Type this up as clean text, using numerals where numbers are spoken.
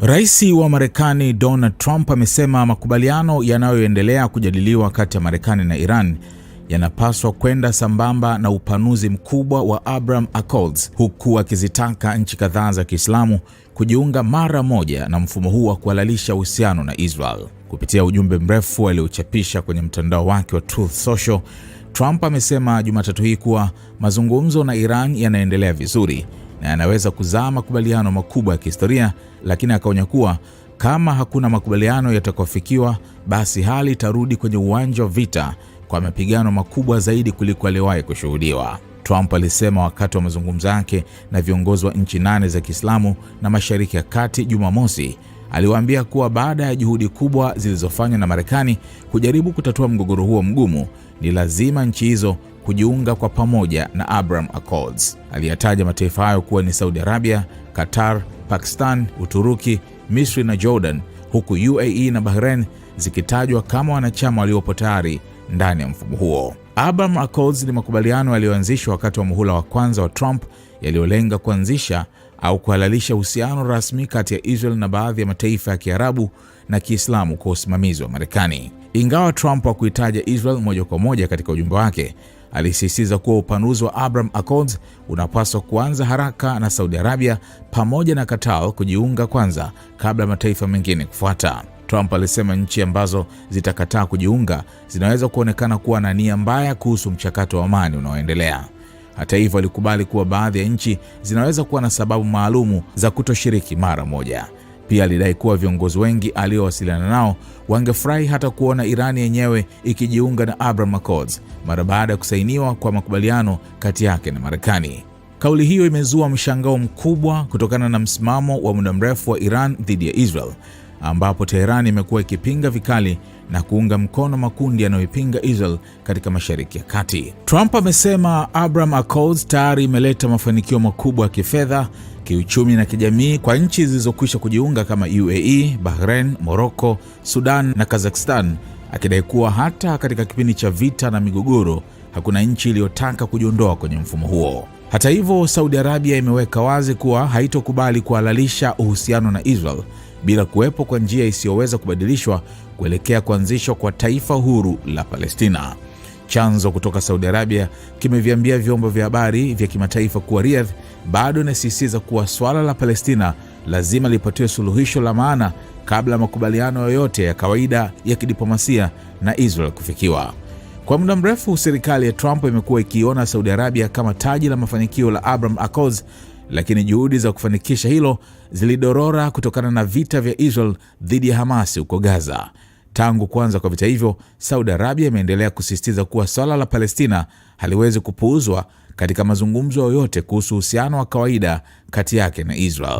Rais wa Marekani Donald Trump amesema makubaliano yanayoendelea kujadiliwa kati ya Marekani na Iran yanapaswa kwenda sambamba na upanuzi mkubwa wa Abraham Accords, huku akizitaka nchi kadhaa za Kiislamu kujiunga mara moja na mfumo huu wa kuhalalisha uhusiano na Israel. Kupitia ujumbe mrefu aliochapisha kwenye mtandao wake wa Truth Social, Trump amesema Jumatatu hii kuwa mazungumzo na Iran yanaendelea vizuri na yanaweza kuzaa makubaliano makubwa ya kihistoria, lakini akaonya kuwa kama hakuna makubaliano yatakayofikiwa, basi hali itarudi kwenye uwanja wa vita kwa mapigano makubwa zaidi kuliko aliwahi kushuhudiwa. Trump alisema wakati wa mazungumzo yake na viongozi wa nchi 8 za Kiislamu na Mashariki ya Kati Jumamosi, aliwaambia kuwa baada ya juhudi kubwa zilizofanywa na Marekani kujaribu kutatua mgogoro huo mgumu, ni lazima nchi hizo kujiunga kwa pamoja na Abraham Accords. Aliyataja mataifa hayo kuwa ni Saudi Arabia, Qatar, Pakistan, Uturuki, Misri na Jordan, huku UAE na Bahrain zikitajwa kama wanachama waliopo tayari ndani ya mfumo huo. Abraham Accords ni makubaliano yaliyoanzishwa wakati wa muhula wa kwanza wa Trump, yaliyolenga kuanzisha au kuhalalisha uhusiano rasmi kati ya Israel na baadhi ya mataifa ya Kiarabu na Kiislamu kwa usimamizi wa Marekani. Ingawa Trump hakuitaja Israel moja kwa moja katika ujumbe wake, alisisitiza kuwa upanuzi wa Abraham Accords unapaswa kuanza haraka na Saudi Arabia pamoja na Qatar kujiunga kwanza kabla mataifa mengine kufuata. Trump alisema nchi ambazo zitakataa kujiunga zinaweza kuonekana kuwa na nia mbaya kuhusu mchakato wa amani unaoendelea. Hata hivyo, alikubali kuwa baadhi ya nchi zinaweza kuwa na sababu maalumu za kutoshiriki mara moja. Pia alidai kuwa viongozi wengi aliowasiliana nao wangefurahi hata kuona Irani yenyewe ikijiunga na Abraham Accords mara baada ya kusainiwa kwa makubaliano kati yake na Marekani. Kauli hiyo imezua mshangao mkubwa kutokana na msimamo wa muda mrefu wa Iran dhidi ya Israel, ambapo Tehran imekuwa ikipinga vikali na kuunga mkono makundi yanayoipinga Israel katika Mashariki ya Kati. Trump amesema Abraham Accords tayari imeleta mafanikio makubwa ya kifedha, kiuchumi na kijamii kwa nchi zilizokwisha kujiunga kama UAE, Bahrain, Morocco, Sudan na Kazakhstan, akidai kuwa hata katika kipindi cha vita na migogoro hakuna nchi iliyotaka kujiondoa kwenye mfumo huo. Hata hivyo, Saudi Arabia imeweka wazi kuwa haitokubali kuhalalisha uhusiano na Israel bila kuwepo kwa njia isiyoweza kubadilishwa kuelekea kuanzishwa kwa taifa huru la Palestina. Chanzo kutoka Saudi Arabia kimeviambia vyombo vya habari vya kimataifa kuwa Riyadh bado inasisitiza kuwa swala la Palestina lazima lipatiwe suluhisho la maana kabla makubaliano yoyote ya kawaida ya kidiplomasia na Israel kufikiwa. Kwa muda mrefu, serikali ya Trump imekuwa ikiona Saudi Arabia kama taji la mafanikio la Abraham Accords, lakini juhudi za kufanikisha hilo zilidorora kutokana na vita vya Israel dhidi ya Hamas huko Gaza. Tangu kuanza kwa vita hivyo, Saudi Arabia imeendelea kusisitiza kuwa swala la Palestina haliwezi kupuuzwa katika mazungumzo yoyote kuhusu uhusiano wa kawaida kati yake na Israel.